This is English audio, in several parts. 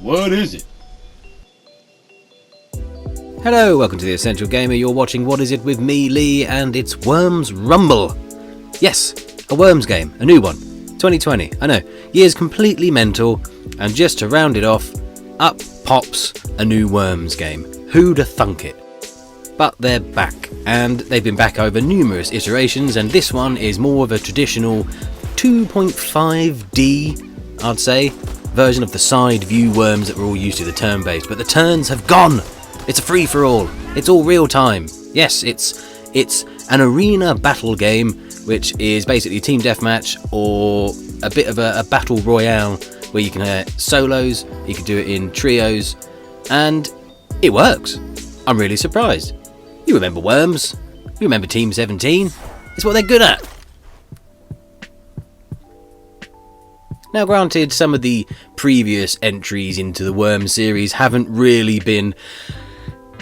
What is it? Hello, welcome to The Essential Gamer. You're watching What Is It with me, Lee, and it's Worms Rumble. Yes, a Worms game, a new one, 2020. I know, year's completely mental, and just to round it off, up pops a new Worms game. Who'da thunk it? But they're back, and they've been back over numerous iterations, and this one is more of a traditional 2.5D, I'd say, version of the side view Worms that we're all used to, the turn-based. But the turns have gone! It's a free-for-all. It's all real-time. Yes, it's an arena battle game, which is basically team deathmatch or a bit of a battle royale where you can solos, you can do it in trios, and it works. I'm really surprised. You remember Worms? You remember Team 17? It's what they're good at. Now granted, some of the previous entries into the Worms series haven't really been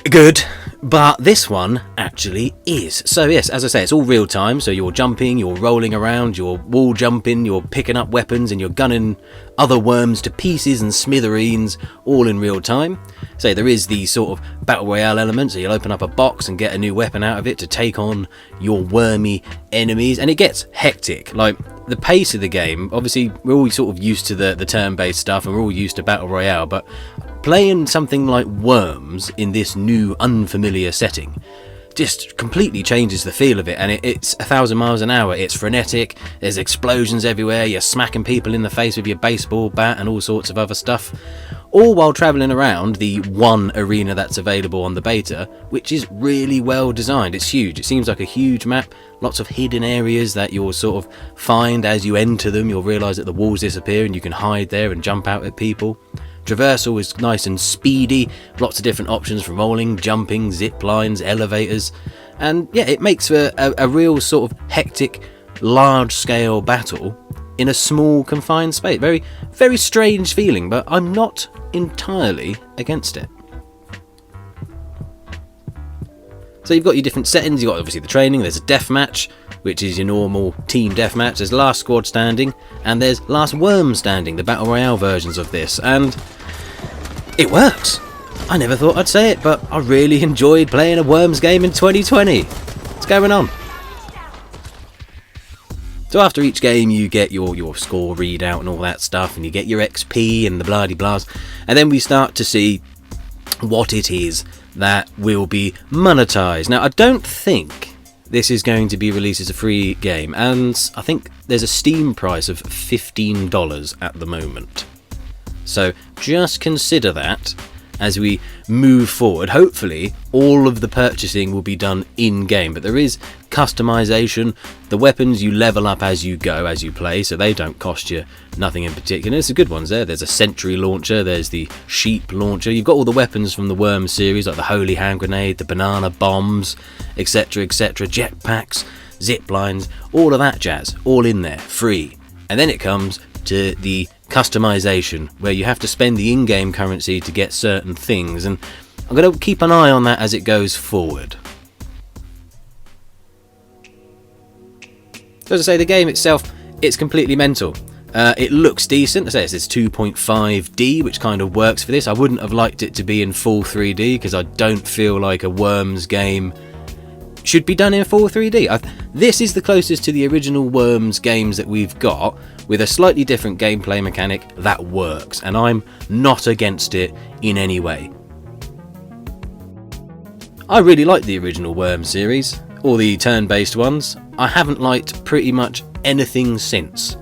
good, but this one actually is. So yes, as I say, it's all real time, so you're jumping, you're rolling around, you're wall jumping, you're picking up weapons, and you're gunning other worms to pieces and smithereens, all in real time. So there is the sort of Battle Royale element, so you'll open up a box and get a new weapon out of it to take on your wormy enemies, and it gets hectic. Like, the pace of the game, obviously we're all sort of used to the turn-based stuff, and we're all used to Battle Royale, but playing something like Worms in this new unfamiliar setting just completely changes the feel of it, and it's 1,000 miles an hour. It's frenetic, there's explosions everywhere, you're smacking people in the face with your baseball bat and all sorts of other stuff, all while travelling around the one arena that's available on the beta, which is really well designed. It's huge, it seems like a huge map, lots of hidden areas that you'll sort of find as you enter them. You'll realise that the walls disappear and you can hide there and jump out at people. Traversal is nice and speedy, lots of different options for rolling, jumping, zip lines, elevators, and yeah, it makes for a real sort of hectic, large-scale battle in a small, confined space. Very, very strange feeling, but I'm not entirely against it. So you've got your different settings. You've got obviously the training, there's a deathmatch, which is your normal team deathmatch, there's last squad standing, and there's last worm standing, the Battle Royale versions of this, and it works. I never thought I'd say it, but I really enjoyed playing a Worms game in 2020. What's going on? So after each game you get your score readout and all that stuff, and you get your XP and the blah-de-blahs, and then we start to see what it is that will be monetized. Now, I don't think this is going to be released as a free game, and I think there's a Steam price of $15 at the moment. So just consider that as we move forward. Hopefully all of the purchasing will be done in-game, but there is customization. The weapons you level up as you go, as you play, so they don't cost you nothing in particular. There's some good ones there. There's a sentry launcher, there's the sheep launcher. You've got all the weapons from the Worms series, like the holy hand grenade, the banana bombs, etc, etc, jetpacks, zip lines, all of that jazz, all in there, free. And then it comes to the customization, where you have to spend the in-game currency to get certain things, and I'm going to keep an eye on that as it goes forward. So as I say, the game itself, it's completely mental. It looks decent. I say it's 2.5D, which kind of works for this. I wouldn't have liked it to be in full 3D, because I don't feel like a Worms game should be done in full 3D. This is the closest to the original Worms games that we've got, with a slightly different gameplay mechanic that works, and I'm not against it in any way. I really like the original Worms series, or the turn-based ones. I haven't liked pretty much anything since.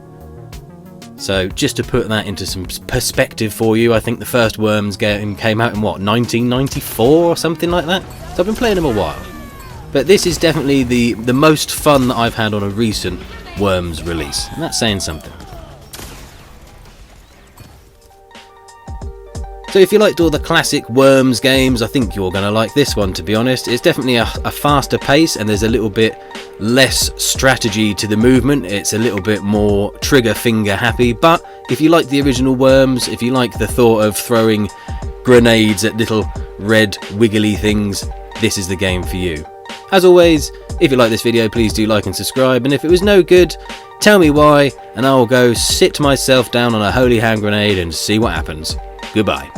So just to put that into some perspective for you, I think the first Worms game came out in what, 1994 or something like that? So I've been playing them a while. But this is definitely the most fun that I've had on a recent Worms release, and that's saying something. So if you liked all the classic Worms games, I think you're going to like this one, to be honest. It's definitely a faster pace, and there's a little bit less strategy to the movement. It's a little bit more trigger finger happy, but if you like the original Worms, if you like the thought of throwing grenades at little red wiggly things, this is the game for you. As always, if you like this video, please do like and subscribe, and if it was no good, tell me why, and I will go sit myself down on a holy hand grenade and see what happens. Goodbye.